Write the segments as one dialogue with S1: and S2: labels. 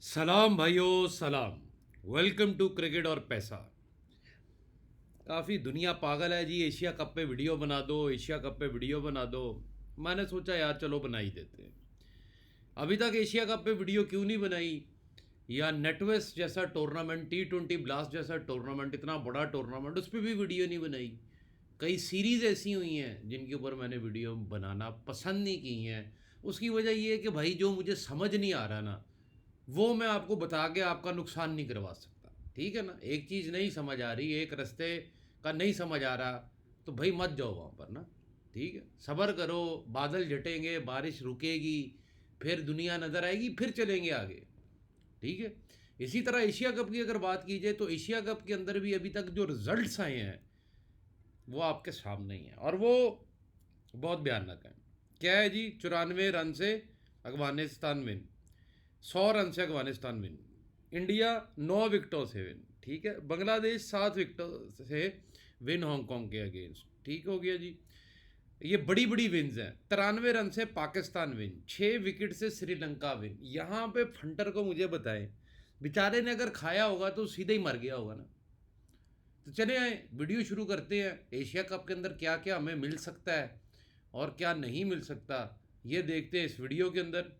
S1: सलाम भाइयों सलाम। वेलकम टू क्रिकेट और पैसा। काफ़ी दुनिया पागल है जी। एशिया कप पे वीडियो बना दो, एशिया कप पे वीडियो बना दो। मैंने सोचा यार चलो बना ही देते हैं। अभी तक एशिया कप पे वीडियो क्यों नहीं बनाई? या नेटवेस्ट जैसा टूर्नामेंट, T20 ब्लास्ट जैसा टूर्नामेंट, इतना बड़ा टूर्नामेंट, उस पर भी वीडियो नहीं बनाई। कई सीरीज़ ऐसी हुई हैं जिनके ऊपर मैंने वीडियो बनाना पसंद नहीं की हैं। उसकी वजह ये है कि भाई जो मुझे समझ नहीं आ रहा ना, वो मैं आपको बता के आपका नुकसान नहीं करवा सकता। ठीक है ना? एक चीज़ नहीं समझ आ रही, एक रास्ते का नहीं समझ आ रहा, तो भाई मत जाओ वहाँ पर ना। ठीक है, सब्र करो, बादल झटेंगे, बारिश रुकेगी, फिर दुनिया नज़र आएगी, फिर चलेंगे आगे। ठीक है। इसी तरह एशिया कप की अगर बात की जाए तो एशिया कप के अंदर भी अभी तक जो रिजल्ट्स आए हैं वो आपके सामने ही हैं, और वो बहुत भयानक है। क्या है जी? 94 रन से अफगानिस्तान विन, 100 रन से अफगानिस्तान विन, इंडिया 9 विकेटों से विन, ठीक है, बांग्लादेश 7 विकेटों से विन हांगकांग के अगेंस्ट। ठीक हो गया जी। ये बड़ी बड़ी विन्स हैं। 93 रन से पाकिस्तान विन, 6 विकेट से श्रीलंका विन। यहाँ पे फंटर को मुझे बताएं, बेचारे ने अगर खाया होगा तो सीधे ही मर गया होगा ना। तो चले आए, वीडियो शुरू करते हैं। एशिया कप के अंदर क्या क्या हमें मिल सकता है और क्या नहीं मिल सकता, ये देखते हैं इस वीडियो के अंदर।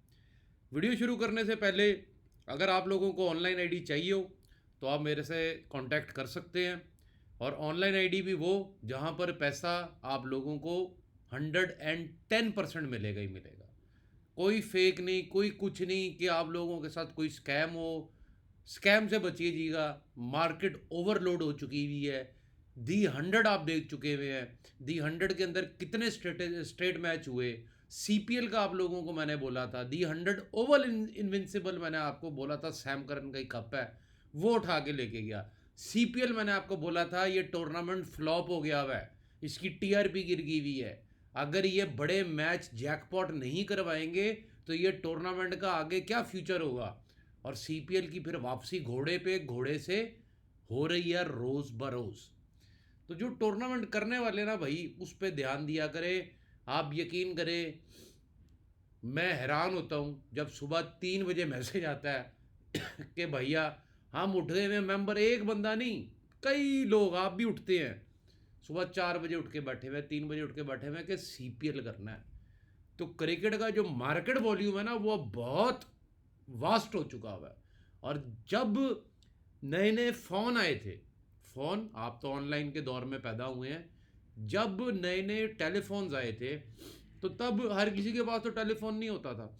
S1: वीडियो शुरू करने से पहले अगर आप लोगों को ऑनलाइन आईडी चाहिए हो तो आप मेरे से कांटेक्ट कर सकते हैं। और ऑनलाइन आईडी भी वो जहां पर पैसा आप लोगों को 110% मिलेगा ही मिलेगा। कोई फेक नहीं, कोई कुछ नहीं कि आप लोगों के साथ कोई स्कैम हो। स्कैम से बचिएगा। मार्केट ओवरलोड हो चुकी हुई है। दी 100 आप देख चुके हुए हैं। दी 100 के अंदर कितने स्ट्रेट मैच हुए। सीपीएल का आप लोगों को मैंने बोला था, दी 100 ओवल इनविंसिबल मैंने आपको बोला था, सैम करन का ही कप है, वो उठा के लेके गया। सीपीएल मैंने आपको बोला था ये टूर्नामेंट फ्लॉप हो गया हुआ है, इसकी टीआरपी गिर गई हुई है। अगर ये बड़े मैच जैकपॉट नहीं करवाएंगे तो ये टूर्नामेंट का आगे क्या फ्यूचर होगा। और सीपीएल की फिर वापसी घोड़े पे घोड़े से हो रही है रोज बरोज। तो जो टूर्नामेंट करने वाले ना भाई, उस पर ध्यान दिया करें। आप यकीन करें, मैं हैरान होता हूँ जब सुबह 3 बजे मैसेज आता है कि भैया हम उठ गए हैं मेंबर। एक बंदा नहीं, कई लोग, आप भी उठते हैं सुबह 4 बजे उठ के बैठे हुए, 3 बजे उठ के बैठे हुए कि सीपीएल करना है। तो क्रिकेट का जो मार्केट वॉल्यूम है ना वो बहुत वास्ट हो चुका हुआ है। और जब नए नए फ़ोन आए थे, फ़ोन, आप तो ऑनलाइन के दौर में पैदा हुए हैं, जब नए नए टेलीफोन्स आए थे तो तब हर किसी के पास तो टेलीफोन नहीं होता था।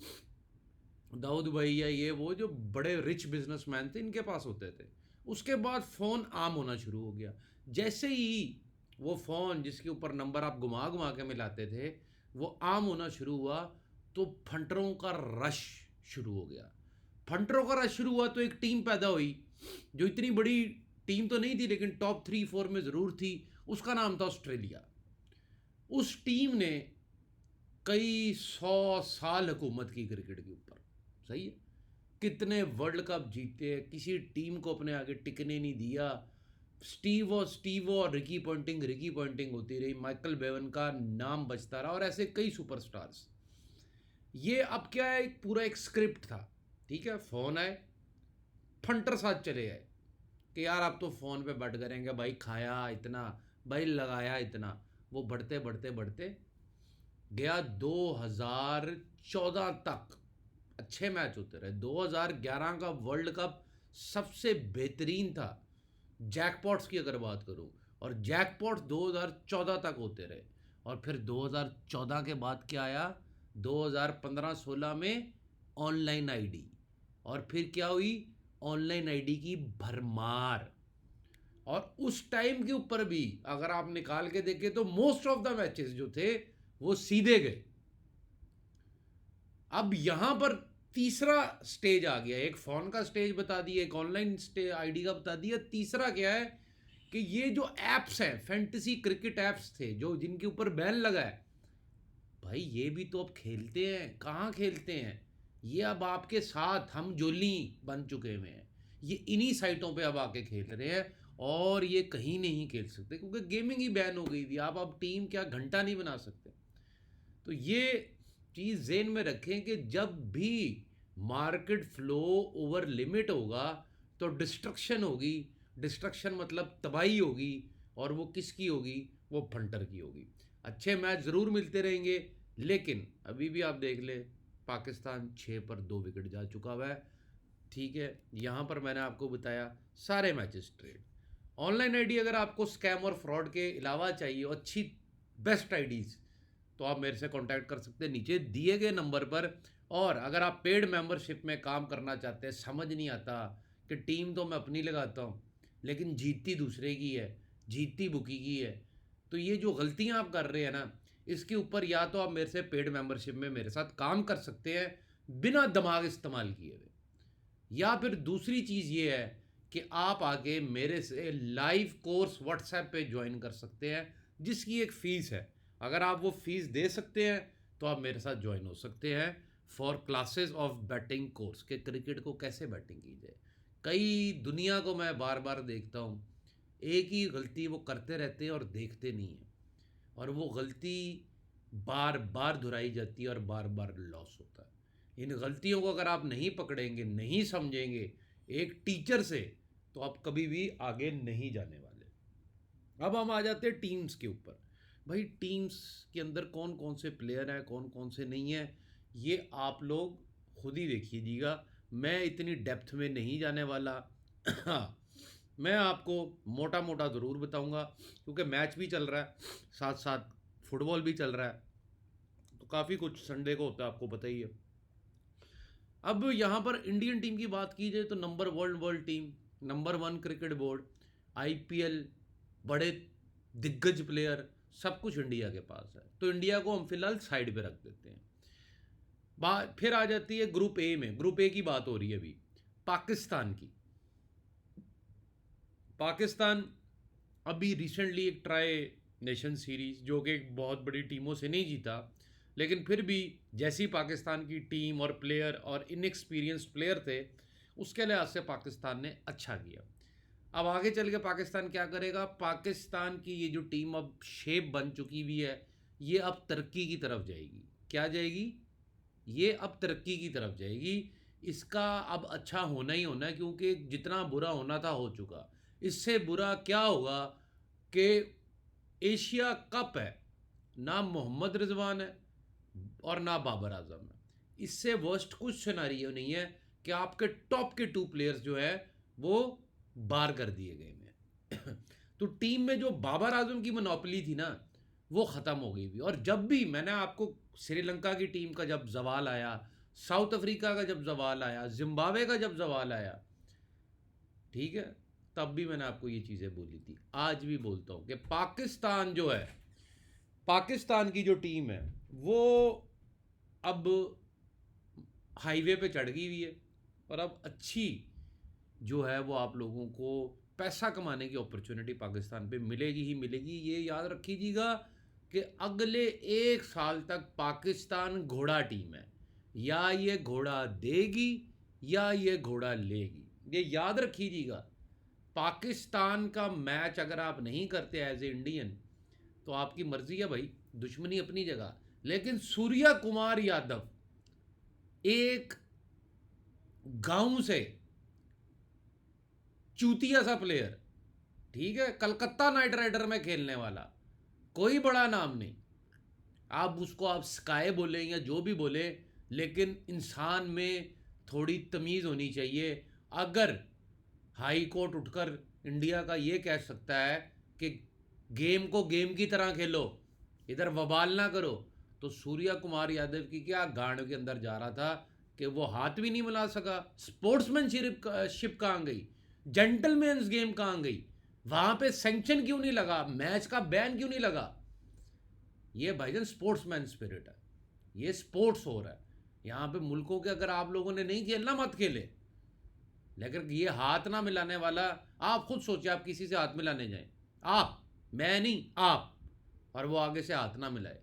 S1: दाऊद भाई या ये वो जो बड़े रिच बिजनेसमैन थे इनके पास होते थे। उसके बाद फ़ोन आम होना शुरू हो गया। जैसे ही वो फ़ोन जिसके ऊपर नंबर आप घुमा घुमा के मिलाते थे वो आम होना शुरू हुआ, तो फंटरों का रश शुरू हो गया। फंटरों का रश शुरू हुआ तो एक टीम पैदा हुई, जो इतनी बड़ी टीम तो नहीं थी लेकिन टॉप 3 4 में ज़रूर थी। उसका नाम था ऑस्ट्रेलिया। उस टीम ने कई 100 साल हुकूमत की क्रिकेट के ऊपर। सही है। कितने वर्ल्ड कप जीते, किसी टीम को अपने आगे टिकने नहीं दिया। स्टीवो और रिकी पॉइंटिंग होती रही, माइकल बेवन का नाम बचता रहा, और ऐसे कई सुपरस्टार्स। ये अब क्या है, एक पूरा एक स्क्रिप्ट था। ठीक है, फ़ोन आए, फंटर साथ चले गए कि यार आप तो फ़ोन पे बैठ करेंगे भाई, खाया इतना, भाई लगाया इतना। वो बढ़ते बढ़ते बढ़ते गया 2014 तक। अच्छे मैच होते रहे। 2011 का वर्ल्ड कप सबसे बेहतरीन था जैकपॉट्स की अगर बात करूं, और जैकपॉट 2014 तक होते रहे। और फिर 2014 के बाद क्या आया? 2015-16 में ऑनलाइन आईडी। और फिर क्या हुई? ऑनलाइन आईडी की भरमार। और उस टाइम के ऊपर भी अगर आप निकाल के देखें तो मोस्ट ऑफ द मैचेस जो थे वो सीधे गए। अब यहां पर तीसरा स्टेज आ गया। एक फोन का स्टेज बता दिया, एक ऑनलाइन आईडी का बता दिया, तीसरा क्या है कि ये जो एप्स हैं, फैंटेसी क्रिकेट एप्स थे जो जिनके ऊपर बैन लगा है, भाई ये भी तो अब खेलते हैं। कहाँ खेलते हैं? ये अब आपके साथ हम जोली बन चुके हुए हैं। ये इन्हीं साइटों पे अब आके खेल रहे हैं, और ये कहीं नहीं खेल सकते क्योंकि गेमिंग ही बैन हो गई थी। आप अब टीम क्या घंटा नहीं बना सकते। तो ये चीज़ जेन में रखें कि जब भी मार्केट फ्लो ओवर लिमिट होगा तो डिस्ट्रक्शन होगी। डिस्ट्रक्शन मतलब तबाही होगी, और वो किसकी होगी? वो फंटर की होगी। अच्छे मैच ज़रूर मिलते रहेंगे, लेकिन अभी भी आप देख ले, पाकिस्तान 6 पर 2 विकेट जा चुका हुआ है। ठीक है, यहाँ पर मैंने आपको बताया सारे मैचेस ट्रेड। ऑनलाइन आईडी अगर आपको स्कैम और फ्रॉड के अलावा चाहिए, अच्छी बेस्ट आईडीज़, तो आप मेरे से कांटेक्ट कर सकते हैं नीचे दिए गए नंबर पर। और अगर आप पेड मेंबरशिप में काम करना चाहते हैं, समझ नहीं आता कि टीम तो मैं अपनी लगाता हूँ लेकिन जीतती दूसरे की है, जीतती बुकी की है, तो ये जो गलतियाँ आप कर रहे हैं ना, इसके ऊपर या तो आप मेरे से पेड मेंबरशिप में मेरे साथ काम कर सकते हैं बिना दिमाग इस्तेमाल किए हुए, या फिर दूसरी चीज़ ये है कि आप आके मेरे से लाइव कोर्स व्हाट्सएप पे ज्वाइन कर सकते हैं, जिसकी एक फ़ीस है। अगर आप वो फ़ीस दे सकते हैं तो आप मेरे साथ ज्वाइन हो सकते हैं for classes of batting course, के क्रिकेट को कैसे बैटिंग की जाए। कई दुनिया को मैं बार बार देखता हूँ, एक ही गलती वो करते रहते हैं और देखते नहीं हैं, और वो गलती बार बार दोहराई जाती है और बार बार लॉस होता है। इन गलतियों को अगर आप नहीं पकड़ेंगे, नहीं समझेंगे एक टीचर से, तो आप कभी भी आगे नहीं जाने वाले। अब हम आ जाते हैं टीम्स के ऊपर। भाई टीम्स के अंदर कौन कौन से प्लेयर हैं, कौन कौन से नहीं हैं, ये आप लोग खुद ही देखिएगा। मैं इतनी डेप्थ में नहीं जाने वाला। हाँ, मैं आपको मोटा मोटा ज़रूर बताऊंगा, क्योंकि मैच भी चल रहा है, साथ साथ फुटबॉल भी चल रहा है, तो काफ़ी कुछ संडे को होता है, आपको पता ही है। अब यहाँ पर इंडियन टीम की बात की जाए तो number world world team, number 1 cricket board, IPL, बड़े दिग्गज प्लेयर, सब कुछ इंडिया के पास है, तो इंडिया को हम फिलहाल साइड पे रख देते हैं। बात फिर आ जाती है ग्रुप ए में। ग्रुप ए की बात हो रही है अभी पाकिस्तान की। पाकिस्तान अभी रिसेंटली एक ट्राई नेशन सीरीज, जो कि एक बहुत बड़ी टीमों से नहीं जीता, लेकिन फिर भी जैसी पाकिस्तान की टीम और प्लेयर और इनएक्सपीरियंस्ड प्लेयर थे, उसके लिहाज से पाकिस्तान ने अच्छा किया। अब आगे चल के पाकिस्तान क्या करेगा? पाकिस्तान की ये जो टीम अब शेप बन चुकी हुई है, ये अब तरक्की की तरफ जाएगी। क्या जाएगी? ये अब तरक्की की तरफ जाएगी। इसका अब अच्छा होना ही होना है, क्योंकि जितना बुरा होना था हो चुका। इससे बुरा क्या होगा कि एशिया कप है, ना मोहम्मद रिजवान है और ना बाबर आजम है। इससे वर्स्ट कुछ सिनारियो नहीं है कि आपके टॉप के 2 प्लेयर्स जो है वो बाहर कर दिए गए हैं। तो टीम में जो बाबर आजम की मोनोपोली थी ना, वो ख़त्म हो गई थी। और जब भी मैंने आपको श्रीलंका की टीम का जब जवाल आया, साउथ अफ्रीका का जब जवाल आया, जिम्बाब्वे का जब जवाल आया, ठीक है, तब भी मैंने आपको ये चीज़ें बोली थी, आज भी बोलता हूँ कि पाकिस्तान जो है, पाकिस्तान की जो टीम है वो अब हाईवे पे चढ़ गई हुई है, और अब अच्छी जो है वो आप लोगों को पैसा कमाने की अपॉर्चुनिटी पाकिस्तान पे मिलेगी ही मिलेगी। ये याद रखिएगा कि अगले 1 साल तक पाकिस्तान घोड़ा टीम है, या ये घोड़ा देगी या ये घोड़ा लेगी, ये याद रखिएगा। पाकिस्तान का मैच अगर आप नहीं करते एज ए इंडियन, तो आपकी मर्जी है भाई, दुश्मनी अपनी जगह, लेकिन सूर्या कुमार यादव एक गांव से चूतिया सा प्लेयर, ठीक है, कलकत्ता नाइट राइडर में खेलने वाला, कोई बड़ा नाम नहीं। आप उसको आप स्काई बोलें या जो भी बोले, लेकिन इंसान में थोड़ी तमीज़ होनी चाहिए। अगर हाई कोर्ट उठकर इंडिया का ये कह सकता है कि गेम को गेम की तरह खेलो, इधर बवाल ना करो, तो सूर्या कुमार यादव की क्या गांड के अंदर जा रहा था कि वो हाथ भी नहीं मिला सका। स्पोर्ट्समैनशिप कहाँ गई? जेंटलमैन्स गेम कहाँ गई? वहाँ पे सेंक्शन क्यों नहीं लगा? मैच का बैन क्यों नहीं लगा? ये भाईजान स्पोर्ट्समैन स्पिरिट है, ये स्पोर्ट्स हो रहा है यहाँ पे। मुल्कों के अगर आप लोगों ने नहीं खेलना, मत खेले, लेकिन ये हाथ ना मिलाने वाला, आप खुद सोचिए, आप किसी से हाथ मिलाने जाएं, आप, मैं नहीं, आप, और वो आगे से हाथ ना मिलाए,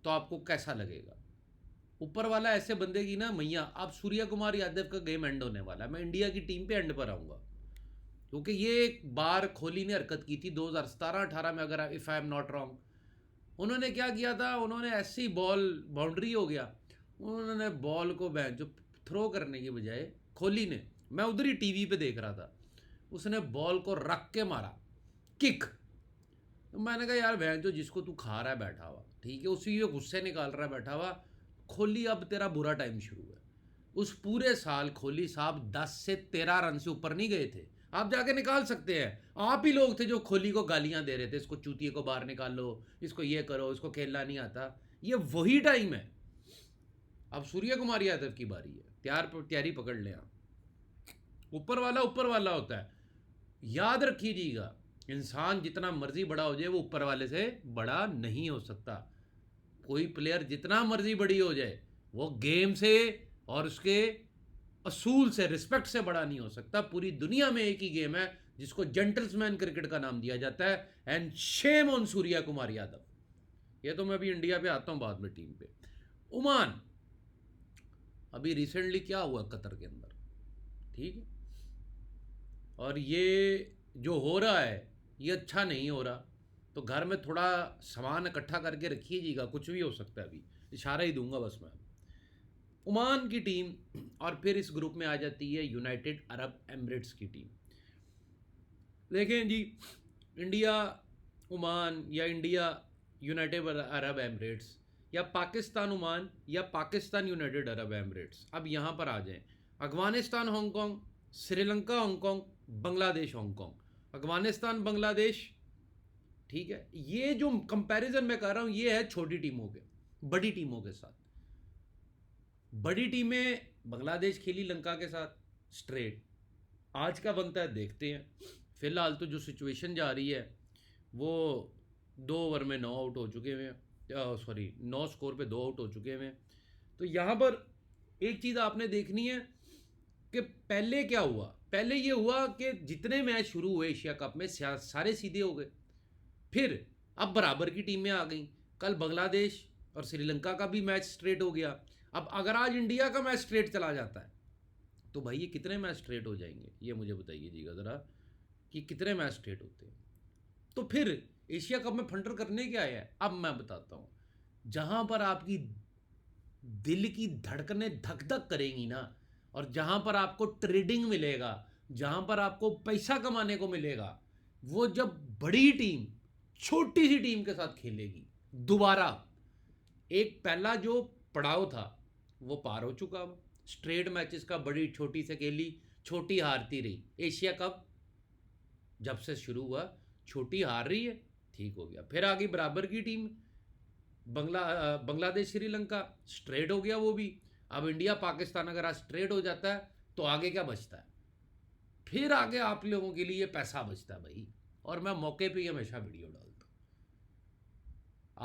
S1: तो आपको कैसा लगेगा? ऊपर वाला ऐसे बंदे की ना मैया। आप सूर्या कुमार यादव का गेम एंड होने वाला है, मैं इंडिया की टीम पे एंड पर आऊँगा, क्योंकि ये एक बार कोहली ने हरकत की थी 2017-18 में, अगर if I am not wrong. उन्होंने क्या किया था? उन्होंने ऐसी बॉल, बाउंड्री हो गया, उन्होंने बॉल को जो थ्रो करने की बजाय कोहली ने, मैं उधर ही टीवी पे देख रहा था, उसने बॉल को रख के मारा किक। तो मैंने कहा यार बहन जो जिसको तू खा रहा है बैठा हुआ, ठीक है, उसी के गुस्से निकाल रहा है बैठा हुआ, कोहली अब तेरा बुरा टाइम शुरू है। उस पूरे साल कोहली साहब 10 से 13 रन से ऊपर नहीं गए थे। आप जाके निकाल सकते हैं, आप ही लोग थे जो कोहली को गालियां दे रहे थे, इसको चूतिए को बाहर निकाल लो, इसको ये करो, इसको खेलना नहीं आता। ये वही टाइम है। अब सूर्य कुमार यादव की बारी है, तैयारी पकड़ लें आप। ऊपर वाला होता है, याद रखिएगा, इंसान जितना मर्जी बड़ा हो जाए वो ऊपर वाले से बड़ा नहीं हो सकता। कोई प्लेयर जितना मर्जी बड़ी हो जाए वो गेम से और उसके असूल से, रिस्पेक्ट से बड़ा नहीं हो सकता। पूरी दुनिया में एक ही गेम है जिसको जेंटल्समैन क्रिकेट का नाम दिया जाता है, and shame on Surya Kumar Yadav. ये तो मैं अभी इंडिया पे आता हूं बाद में टीम पे। ओमान, अभी रिसेंटली क्या हुआ कतर के अंदर, ठीक है, और ये जो हो रहा है ये अच्छा नहीं हो रहा। तो घर में थोड़ा सामान इकट्ठा करके रखिएगा, कुछ भी हो सकता है, अभी इशारा ही दूंगा बस मैं। ओमान की टीम, और फिर इस ग्रुप में आ जाती है यूनाइटेड अरब एमिरेट्स की टीम। देखें जी, इंडिया ओमान, या इंडिया यूनाइटेड अरब एमिरेट्स, या पाकिस्तान ओमान, या पाकिस्तान यूनाइटेड अरब एमिरेट्स। अब यहाँ पर आ जाएं, Afghanistan Hong Kong, Sri Lanka Hong Kong, Bangladesh Hong Kong. Afghanistan Bangladesh, ठीक है, ये जो कंपैरिजन मैं कर रहा हूँ ये है छोटी टीमों के बड़ी टीमों के साथ। बड़ी टीमें बांग्लादेश खेली लंका के साथ स्ट्रेट, आज का बनता है देखते हैं। फिलहाल तो जो सिचुएशन जा रही है वो 2 ओवर में 9 आउट हो चुके हैं, सॉरी 9 स्कोर पे 2 आउट हो चुके हैं। तो यहाँ पर एक चीज़ आपने देखनी है कि पहले क्या हुआ। पहले ये हुआ कि जितने मैच शुरू हुए एशिया कप में सारे सीधे हो गए, फिर अब बराबर की टीमें आ गई। कल बांग्लादेश और श्रीलंका का भी मैच स्ट्रेट हो गया। अब अगर आज इंडिया का मैच स्ट्रेट चला जाता है तो भाई ये कितने मैच स्ट्रेट हो जाएंगे, ये मुझे बताइएगा ज़रा कि कितने मैच स्ट्रेट होते हैं। तो फिर एशिया कप में फंडर करने क्या है, अब मैं बताता हूँ। जहाँ पर आपकी दिल की धड़कनें धक धक करेंगी ना, और जहाँ पर आपको ट्रेडिंग मिलेगा, जहाँ पर आपको पैसा कमाने को मिलेगा, वो जब बड़ी टीम छोटी सी टीम के साथ खेलेगी दोबारा। एक पहला जो पड़ाव था वो पार हो चुका, अब स्ट्रेट मैचेस का बड़ी छोटी से खेली, छोटी हारती रही। एशिया कप जब से शुरू हुआ छोटी हार रही है, ठीक हो गया। फिर आगे बराबर की टीम बांग्लादेश श्रीलंका, स्ट्रेट हो गया वो भी। अब इंडिया पाकिस्तान अगर आज स्ट्रेट हो जाता है तो आगे क्या बचता है, फिर आगे आप लोगों के लिए पैसा बचता है भाई। और मैं मौके पे ही हमेशा वीडियो डालता हूँ।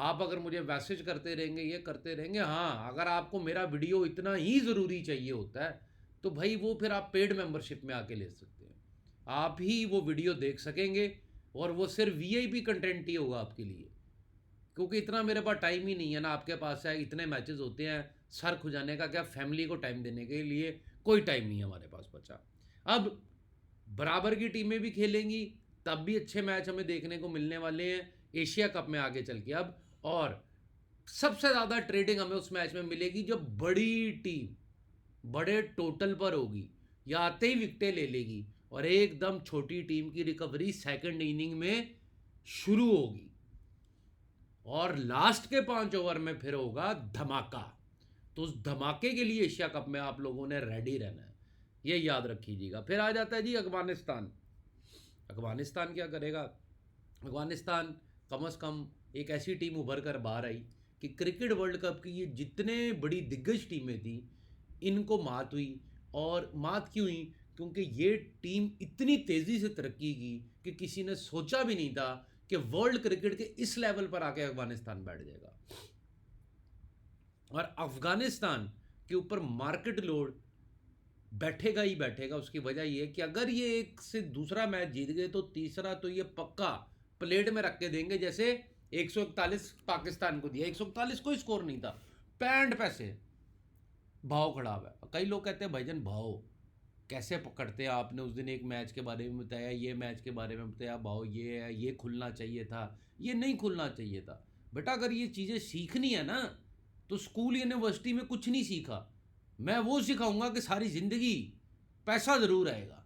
S1: आप अगर मुझे मैसेज करते रहेंगे, ये करते रहेंगे, हाँ अगर आपको मेरा वीडियो इतना ही ज़रूरी चाहिए होता है तो भाई वो फिर आप पेड मेंबरशिप में आके ले सकते हैं। आप ही वो वीडियो देख सकेंगे और वो सिर्फ वीआईपी कंटेंट ही होगा आपके लिए, क्योंकि इतना मेरे पास टाइम ही नहीं है ना आपके पास है। इतने मैचेस होते हैं, सर खुजाने का क्या, फैमिली को टाइम देने के लिए कोई टाइम नहीं है हमारे पास बचा। अब बराबर की टीमें भी खेलेंगी, तब भी अच्छे मैच हमें देखने को मिलने वाले हैं एशिया कप में आगे चल के अब। और सबसे ज़्यादा ट्रेडिंग हमें उस मैच में मिलेगी जब बड़ी टीम बड़े टोटल पर होगी या आते ही विकेटें ले लेगी, और एकदम छोटी टीम की रिकवरी सेकंड इनिंग में शुरू होगी, और लास्ट के 5 ओवर में फिर होगा धमाका। तो उस धमाके के लिए एशिया कप में आप लोगों ने रेडी रहना है, ये याद रखिएगा। फिर आ जाता है जी अफगानिस्तान। अफगानिस्तान क्या करेगा, अफगानिस्तान कम से कम एक ऐसी टीम उभर कर बाहर आई कि क्रिकेट वर्ल्ड कप की ये जितने बड़ी दिग्गज टीमें थी इनको मात हुई। और मात क्यों हुई, क्योंकि ये टीम इतनी तेज़ी से तरक्की की कि किसी ने सोचा भी नहीं था कि वर्ल्ड क्रिकेट के इस लेवल पर आके अफगानिस्तान बैठ जाएगा। और अफगानिस्तान के ऊपर मार्केट लोड बैठेगा ही बैठेगा। उसकी वजह ये है कि अगर ये एक से दूसरा मैच जीत गए तो तीसरा तो ये पक्का प्लेट में रख के देंगे। जैसे 141 पाकिस्तान को दिया, 141 कोई स्कोर नहीं था, 65 पैसे भाव खड़ा हुआ है। कई लोग कहते हैं भाईजान भाव कैसे पकड़ते हैं, आपने उस दिन एक मैच के बारे में बताया, ये मैच के बारे में बताया, भाव ये है, ये खुलना चाहिए था, ये नहीं खुलना चाहिए था। बेटा अगर ये चीज़ें सीखनी है ना तो स्कूल यूनिवर्सिटी में कुछ नहीं सीखा, मैं वो सिखाऊंगा कि सारी ज़िंदगी पैसा ज़रूर आएगा,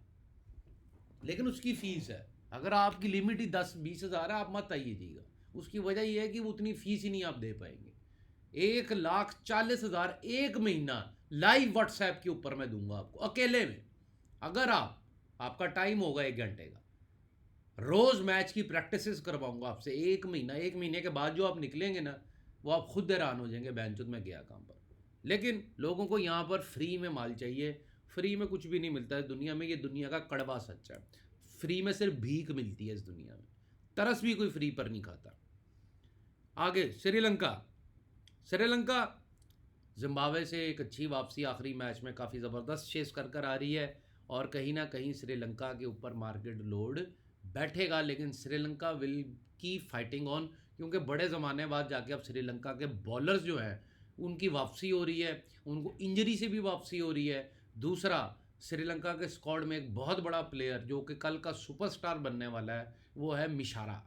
S1: लेकिन उसकी फ़ीस है। अगर आपकी लिमिट ही 10-20 हज़ार है, आप मत आइएगा। उसकी वजह यह है कि वो उतनी फ़ीस ही नहीं आप दे पाएंगे। 1,40,000 एक महीना लाइव व्हाट्सएप के ऊपर मैं दूंगा आपको अकेले में। अगर आपका टाइम होगा 1 घंटे का, रोज़ मैच की प्रैक्टिसेस करवाऊंगा आपसे 1 महीना। 1 महीने के बाद जो आप निकलेंगे ना, वो आप खुद हैरान हो जाएंगे, बैंचोद में गया काम पर। लेकिन लोगों को यहाँ पर फ्री में माल चाहिए। फ्री में कुछ भी नहीं मिलता है दुनिया में, ये दुनिया का कड़वा सच है। फ्री में सिर्फ भीख मिलती है इस दुनिया में, तरस भी कोई फ्री पर नहीं खाता। आगे श्रीलंका। श्रीलंका जिम्बाब्वे से एक अच्छी वापसी आखिरी मैच में काफ़ी ज़बरदस्त चेस कर आ रही है, और कहीं ना कहीं श्रीलंका के ऊपर मार्केट लोड बैठेगा, लेकिन श्रीलंका विल की फाइटिंग ऑन, क्योंकि बड़े ज़माने बाद जाके अब श्रीलंका के बॉलर्स जो हैं उनकी वापसी हो रही है, उनको इंजरी से भी वापसी हो रही है। दूसरा, श्रीलंका के स्क्वाड में एक बहुत बड़ा प्लेयर जो कि कल का सुपरस्टार बनने वाला है, वो है मिशारा।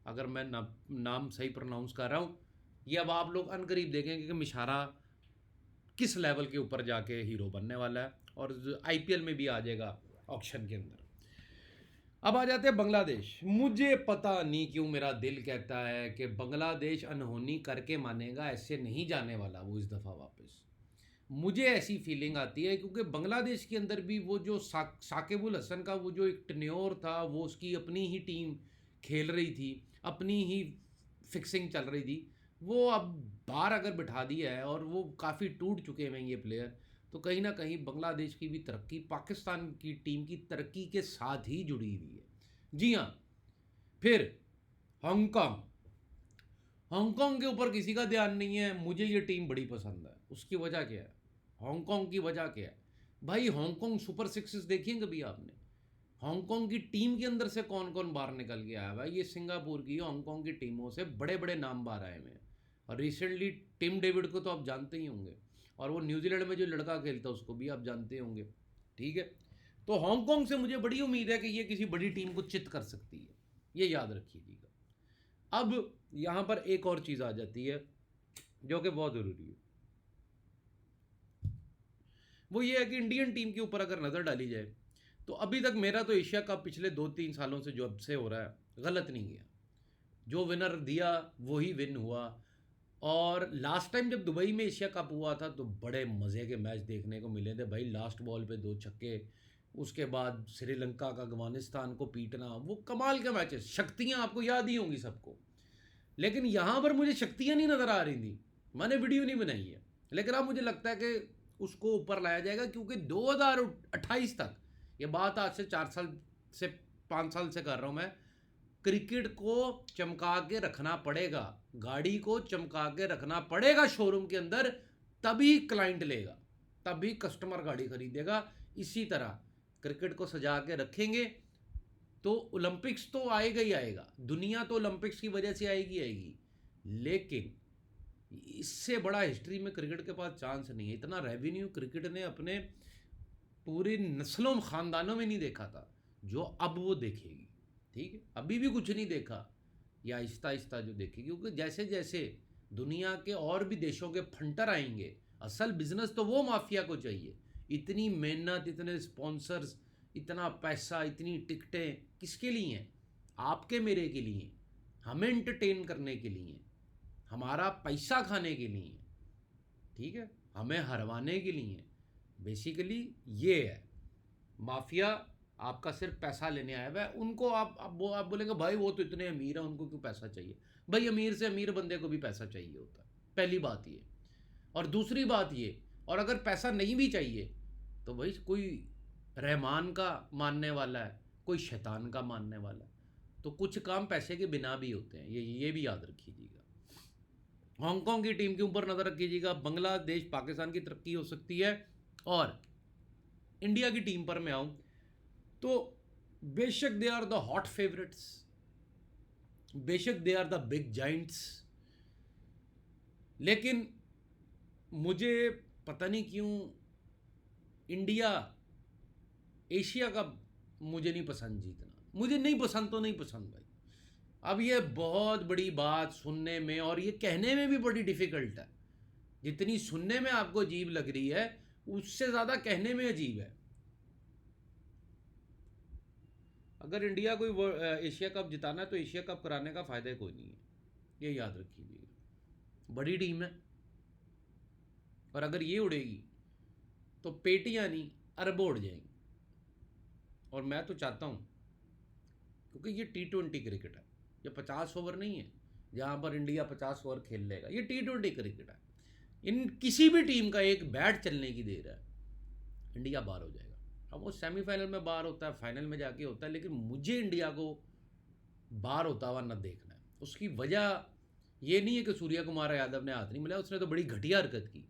S1: अगर मैं नाम सही प्रोनाउंस कर रहा हूँ, ये अब आप लोग अनकरीब देखेंगे कि मिशारा किस लेवल के ऊपर जाके हीरो बनने वाला है, और आईपीएल में भी आ जाएगा ऑक्शन के अंदर। अब आ जाते हैं बांग्लादेश। मुझे पता नहीं क्यों मेरा दिल कहता है कि बांग्लादेश अनहोनी करके मानेगा, ऐसे नहीं जाने वाला वो इस दफ़ा वापस। मुझे ऐसी फीलिंग आती है क्योंकि बांग्लादेश के अंदर भी वो जो साकिबुल हसन का वो जो एक टेन्योर था, वो उसकी अपनी ही टीम खेल रही थी, अपनी ही फिक्सिंग चल रही थी। वो अब बाहर अगर बिठा दिया है और वो काफ़ी टूट चुके हैं ये प्लेयर, तो कहीं ना कहीं बांग्लादेश की भी तरक्की पाकिस्तान की टीम की तरक्की के साथ ही जुड़ी हुई है। जी हाँ। फिर हांगकांग। हांगकांग के ऊपर किसी का ध्यान नहीं है, मुझे ये टीम बड़ी पसंद है। उसकी वजह क्या है? हांगकांग की वजह क्या है भाई? हांगकांग सुपर सिक्सेस देखिए कभी आपने? हांगकांग की टीम के अंदर से कौन कौन बाहर निकल गया है भाई? ये सिंगापुर की, हांगकांग की टीमों से बड़े बड़े नाम बाहर आए हुए हैं। और रिसेंटली टिम डेविड को तो आप जानते ही होंगे, और वो न्यूजीलैंड में जो लड़का खेलता है उसको भी आप जानते होंगे। ठीक है, तो हांगकांग से मुझे बड़ी उम्मीद है कि ये किसी बड़ी टीम को चित कर सकती है, ये याद रखिएगा। अब यहाँ पर एक और चीज़ आ जाती है जो कि बहुत ज़रूरी है, वो ये है कि इंडियन टीम के ऊपर अगर नज़र डाली जाए तो अभी तक मेरा तो एशिया कप पिछले 2-3 सालों से जो अब से हो रहा है गलत नहीं गया। जो विनर दिया वही विन हुआ। और लास्ट टाइम जब दुबई में एशिया कप हुआ था तो बड़े मज़े के मैच देखने को मिले थे भाई। लास्ट बॉल पे 2 छक्के, उसके बाद श्रीलंका का अफगानिस्तान को पीटना, वो कमाल के मैचेस। शक्तियाँ आपको याद ही होंगी सबको, लेकिन यहाँ पर मुझे शक्तियाँ नहीं नज़र आ रही थी। मैंने वीडियो नहीं बनाई है, लेकिन अब मुझे लगता है कि उसको ऊपर लाया जाएगा, क्योंकि 2028 तक, ये बात आज से 4 साल से 5 साल से कर रहा हूँ मैं, क्रिकेट को चमका के रखना पड़ेगा, गाड़ी को चमका के रखना पड़ेगा शोरूम के अंदर, तभी क्लाइंट लेगा, तभी कस्टमर गाड़ी खरीदेगा। इसी तरह क्रिकेट को सजा के रखेंगे तो ओलंपिक्स तो आएगा ही आएगा, दुनिया तो ओलंपिक्स की वजह से आएगी आएगी, लेकिन इससे बड़ा हिस्ट्री में क्रिकेट के पास चांस नहीं है। इतना रेवेन्यू क्रिकेट ने अपने पूरी नस्लों ख़ानदानों में नहीं देखा था जो अब वो देखेगी। ठीक है, अभी भी कुछ नहीं देखा, या आहिस्ता आहिस्ता जो देखेगी, क्योंकि जैसे जैसे दुनिया के और भी देशों के फंटर आएंगे, असल बिजनेस तो वो माफिया को चाहिए। इतनी मेहनत, इतने स्पॉन्सर्स, इतना पैसा, इतनी टिकटें किसके लिए हैं? आपके मेरे के लिए, हमें एंटरटेन करने के लिए, हमारा पैसा खाने के लिए। ठीक है, हमें हरवाने के लिए। बेसिकली ये है माफिया, आपका सिर्फ पैसा लेने आया हुआ है। उनको आप बोलेंगे भाई वो तो इतने अमीर हैं, उनको क्यों पैसा चाहिए? भाई अमीर से अमीर बंदे को भी पैसा चाहिए होता है, पहली बात ये। और दूसरी बात ये, और अगर पैसा नहीं भी चाहिए तो भाई कोई रहमान का मानने वाला है, कोई शैतान का मानने वाला है, तो कुछ काम पैसे के बिना भी होते हैं, ये भी याद रखिएगा। हांगकांग की टीम के ऊपर नज़र रखिएगा। बांग्लादेश पाकिस्तान की तरक्की हो सकती है। और इंडिया की टीम पर मैं आऊँ तो बेशक they are the hot favourites, बेशक they are the big giants, लेकिन मुझे पता नहीं क्यों इंडिया एशिया का मुझे नहीं पसंद जीतना। मुझे नहीं पसंद तो नहीं पसंद भाई। अब ये बहुत बड़ी बात सुनने में और ये कहने में भी बड़ी डिफ़िकल्ट है। जितनी सुनने में आपको अजीब लग रही है, उससे ज़्यादा कहने में अजीब है। अगर इंडिया कोई एशिया कप जिताना है तो एशिया कप कराने का फ़ायदा कोई नहीं है, ये याद रखिएगा। बड़ी टीम है, और अगर ये उड़ेगी तो पेटियाँ नहीं अरबों उड़ जाएंगी। और मैं तो चाहता हूँ, क्योंकि ये T20 क्रिकेट है, ये 50 ओवर नहीं है जहाँ पर इंडिया 50 ओवर खेल लेगा। ये T20 क्रिकेट है, इन किसी भी टीम का एक बैट चलने की देर है, इंडिया बाहर हो जाएगा। अब वो सेमीफाइनल में बाहर होता है, फाइनल में जाके होता है, लेकिन मुझे इंडिया को बाहर होता हुआ न देखना है। उसकी वजह ये नहीं है कि सूर्या कुमार यादव ने हाथ नहीं मिलाया, उसने तो बड़ी घटिया हरकत की,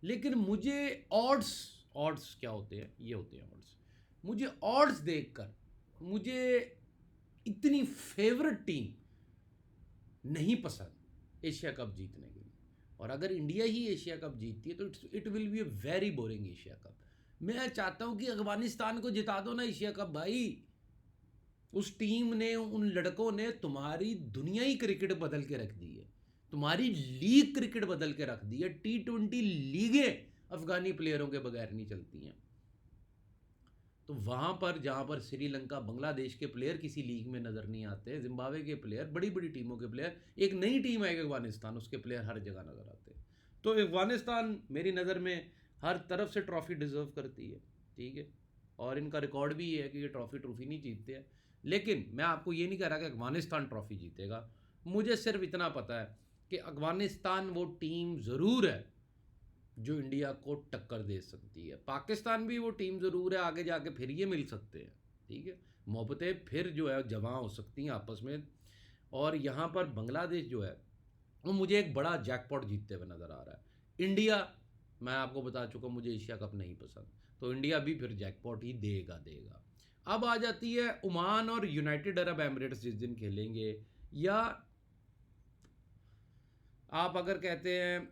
S1: लेकिन मुझे ऑड्स, ऑड्स क्या होते हैं, ये होते हैं ऑड्स, मुझे ऑड्स देखकर मुझे इतनी फेवरेट टीम नहीं पसंद एशिया कप जीतने के लिए। और अगर इंडिया ही एशिया कप जीतती है तो it will be a very boring Asia cup. मैं चाहता हूं कि अफगानिस्तान को जिता दो ना एशिया कप भाई। उस टीम ने, उन लड़कों ने तुम्हारी दुनिया ही क्रिकेट बदल के रख दी है, तुम्हारी लीग क्रिकेट बदल के रख दी है। T20 लीगें अफगानी प्लेयरों के बगैर नहीं चलती हैं। तो वहाँ पर जहाँ पर श्रीलंका, बांग्लादेश के प्लेयर किसी लीग में नज़र नहीं आते, जिम्बाब्वे के प्लेयर, बड़ी बड़ी टीमों के प्लेयर, एक नई टीम है अफगानिस्तान, उसके प्लेयर हर जगह नज़र आते हैं। तो अफगानिस्तान मेरी नज़र में हर तरफ से ट्रॉफी डिजर्व करती है, ठीक है। और इनका रिकॉर्ड भी ये है कि ये ट्रॉफी नहीं जीतते हैं। लेकिन मैं आपको ये नहीं कह रहा कि अफगानिस्तान ट्रॉफी जीतेगा। मुझे सिर्फ इतना पता है कि अफगानिस्तान वो टीम ज़रूर है जो इंडिया को टक्कर दे सकती है। पाकिस्तान भी वो टीम ज़रूर है, आगे जाके फिर ये मिल सकते हैं, ठीक है। मोहब्बतें फिर जो है जवां हो सकती हैं आपस में। और यहाँ पर बांग्लादेश जो है वो मुझे एक बड़ा जैकपॉट जीतते हुए नज़र आ रहा है। इंडिया, मैं आपको बता चुका मुझे एशिया कप नहीं पसंद, तो इंडिया भी फिर जैकपॉट ही देगा। अब आ जाती है ओमान और यूनाइटेड अरब एमिरेट्स जिस दिन खेलेंगे, या आप अगर कहते हैं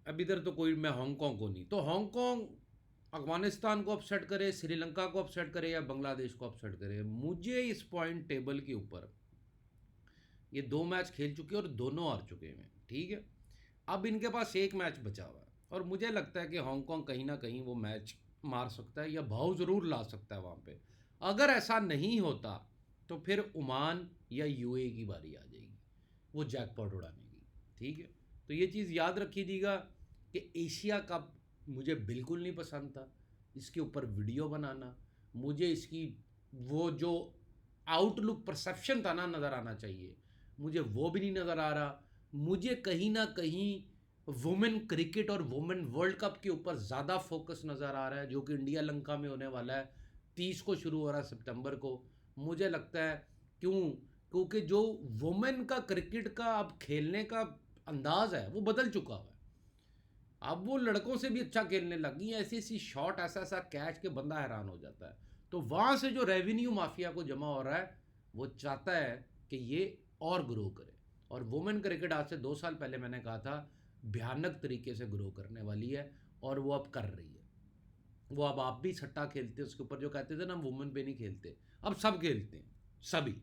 S1: अब इधर तो कोई, मैं हांगकांग को नहीं, तो हांगकांग अफगानिस्तान को अपसेट करे, श्रीलंका को अपसेट करे या बांग्लादेश को अपसेट करे, मुझे इस पॉइंट टेबल के ऊपर ये 2 मैच खेल चुके और दोनों हार चुके हैं, ठीक है। अब इनके पास एक मैच बचा हुआ है और मुझे लगता है कि हांगकांग कहीं ना कहीं वो मैच मार सकता है या भाव ज़रूर ला सकता है वहाँ पे। अगर ऐसा नहीं होता तो फिर ओमान या यूएई की बारी आ जाएगी वो जैकपॉट उड़ाने की, ठीक है। तो ये चीज़ याद रखिएगा कि एशिया कप मुझे बिल्कुल नहीं पसंद था। इसके ऊपर वीडियो बनाना, मुझे इसकी वो जो आउटलुक परसेप्शन था ना नज़र आना चाहिए, मुझे वो भी नहीं नज़र आ रहा। मुझे कहीं ना कहीं वुमेन क्रिकेट और वुमेन वर्ल्ड कप के ऊपर ज़्यादा फोकस नज़र आ रहा है, जो कि इंडिया लंका में होने वाला है, 30 को शुरू हो रहा है सितंबर को। मुझे लगता है क्योंकि जो वुमेन का क्रिकेट का अब खेलने का अंदाज है वो बदल चुका हुआ है। अब वो लड़कों से भी अच्छा खेलने लगी हैं, ऐसी ऐसी शॉट, ऐसा ऐसा कैच के बंदा हैरान हो जाता है। तो वहाँ से जो रेवेन्यू माफिया को जमा हो रहा है वो चाहता है कि ये और ग्रो करे। और वुमेन क्रिकेट आज से 2 साल पहले मैंने कहा था भयानक तरीके से ग्रो करने वाली है, और वो अब कर रही है। वो अब आप भी सट्टा खेलते हैं उसके ऊपर, जो कहते थे ना हम वुमेन पे नहीं खेलते, अब सब खेलते हैं, सभी।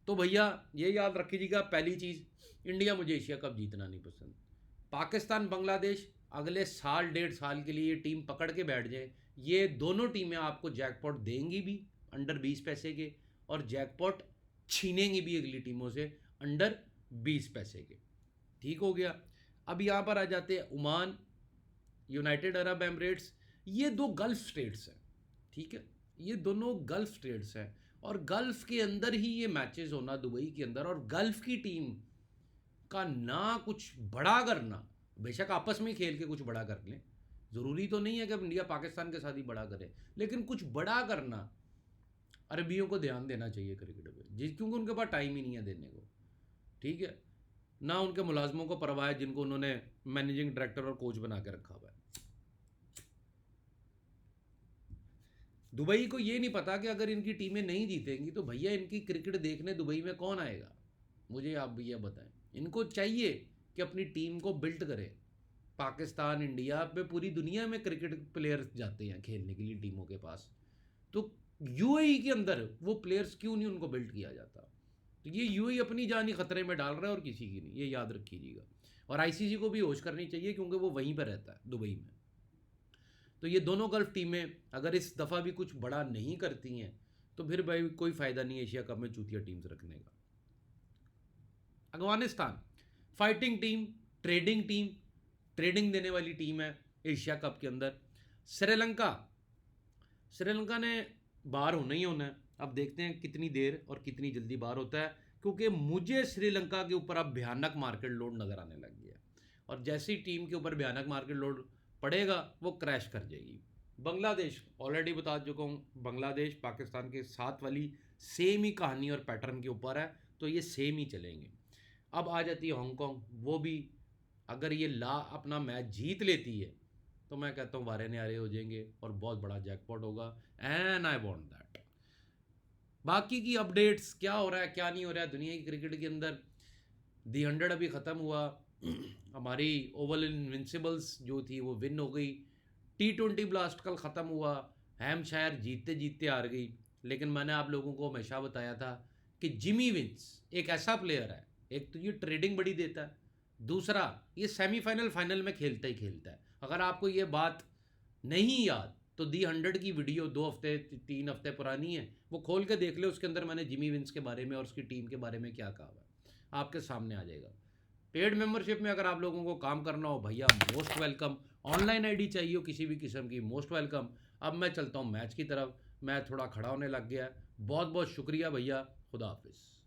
S1: तो भैया ये याद रखिएगा, पहली चीज़, इंडिया मुझे एशिया कप जीतना नहीं पसंद। पाकिस्तान बांग्लादेश अगले साल 1.5 साल के लिए ये टीम पकड़ के बैठ जाए, ये दोनों टीमें आपको जैकपॉट देंगी भी अंडर 20 पैसे के, और जैकपॉट छीनेंगी भी अगली टीमों से अंडर 20 पैसे के, ठीक हो गया। अब यहाँ पर आ जाते हैं ओमान, यूनाइटेड अरब एमिरेट्स, ये दो गल्फ स्टेट्स हैं, ठीक है। ये दोनों गल्फ स्टेट्स हैं और गल्फ के अंदर ही ये मैचेस होना, दुबई के अंदर, और गल्फ की टीम का ना कुछ बड़ा करना, बेशक आपस में खेल के कुछ बड़ा कर लें, ज़रूरी तो नहीं है कि अब इंडिया पाकिस्तान के साथ ही बड़ा करे, लेकिन कुछ बड़ा करना अरबियों को ध्यान देना चाहिए क्रिकेट पे, जिस क्योंकि उनके पास टाइम ही नहीं है देने को, ठीक है। ना उनके मुलाजमों को परवाह है जिनको उन्होंने मैनेजिंग डायरेक्टर और कोच बना के रखा हुआ है। दुबई को ये नहीं पता कि अगर इनकी टीमें नहीं जीतेंगी तो भैया इनकी क्रिकेट देखने दुबई में कौन आएगा। मुझे आप भैया बताएं, इनको चाहिए कि अपनी टीम को बिल्ड करें। पाकिस्तान, इंडिया पे पूरी दुनिया में क्रिकेट प्लेयर्स जाते हैं खेलने के लिए टीमों के पास, तो यूएई के अंदर वो प्लेयर्स क्यों नहीं उनको बिल्ड किया जाता। तो ये यूएई अपनी जान ही खतरे में डाल रहा है और किसी की नहीं, ये याद रखिएगा। और आईसीसी को भी होश करनी चाहिए क्योंकि वो वहीं पर रहता है दुबई में। तो ये दोनों गल्फ टीमें अगर इस दफ़ा भी कुछ बड़ा नहीं करती हैं तो फिर भाई कोई फ़ायदा नहीं एशिया कप में चूतिया टीम्स रखने का। अफगानिस्तान फाइटिंग टीम, ट्रेडिंग देने वाली टीम है एशिया कप के अंदर। श्रीलंका ने बाहर होना ही होना है। अब देखते हैं कितनी देर और कितनी जल्दी बाहर होता है, क्योंकि मुझे श्रीलंका के ऊपर अब भयानक मार्केट लोड नज़र आने लग गया, और जैसी टीम के ऊपर भयानक मार्केट लोड पड़ेगा वो क्रैश कर जाएगी। बांग्लादेश ऑलरेडी बता चुका हूँ, बांग्लादेश पाकिस्तान के साथ वाली सेम ही कहानी और पैटर्न के ऊपर है, तो ये सेम ही चलेंगे। अब आ जाती है हांगकॉन्ग, वो भी अगर ये अपना मैच जीत लेती है तो मैं कहता हूँ वारे न्यारे हो जाएंगे और बहुत बड़ा जैकपॉट होगा, एंड आई वांट दैट। बाकी की अपडेट्स क्या हो रहा है क्या नहीं हो रहा है दुनिया की क्रिकेट के अंदर, दी 100 अभी ख़त्म हुआ, हमारी ओवल इनविंसिबल्स जो थी वो विन हो गई। T20 ब्लास्ट कल ख़त्म हुआ, हैम्पशायर जीतते जीतते हार गई, लेकिन मैंने आप लोगों को हमेशा बताया था कि जिमी विंस एक ऐसा प्लेयर है, एक तो ये ट्रेडिंग बड़ी देता है, दूसरा ये सेमीफाइनल फाइनल में खेलता ही खेलता है। अगर आपको ये बात नहीं याद तो दी 100 की वीडियो 2 हफ्ते 3 हफ्ते पुरानी है, वो खोल के देख ले, उसके अंदर मैंने जिमी विंस के बारे में और उसकी टीम के बारे में क्या कहा है, आपके सामने आ जाएगा। पेड मेंबरशिप में अगर आप लोगों को काम करना हो भैया मोस्ट वेलकम, ऑनलाइन आईडी चाहिए हो किसी भी किस्म की मोस्ट वेलकम। अब मैं चलता हूँ मैच की तरफ, मैं थोड़ा खड़ा होने लग गया। बहुत बहुत शुक्रिया भैया, खुदा हाफिज़।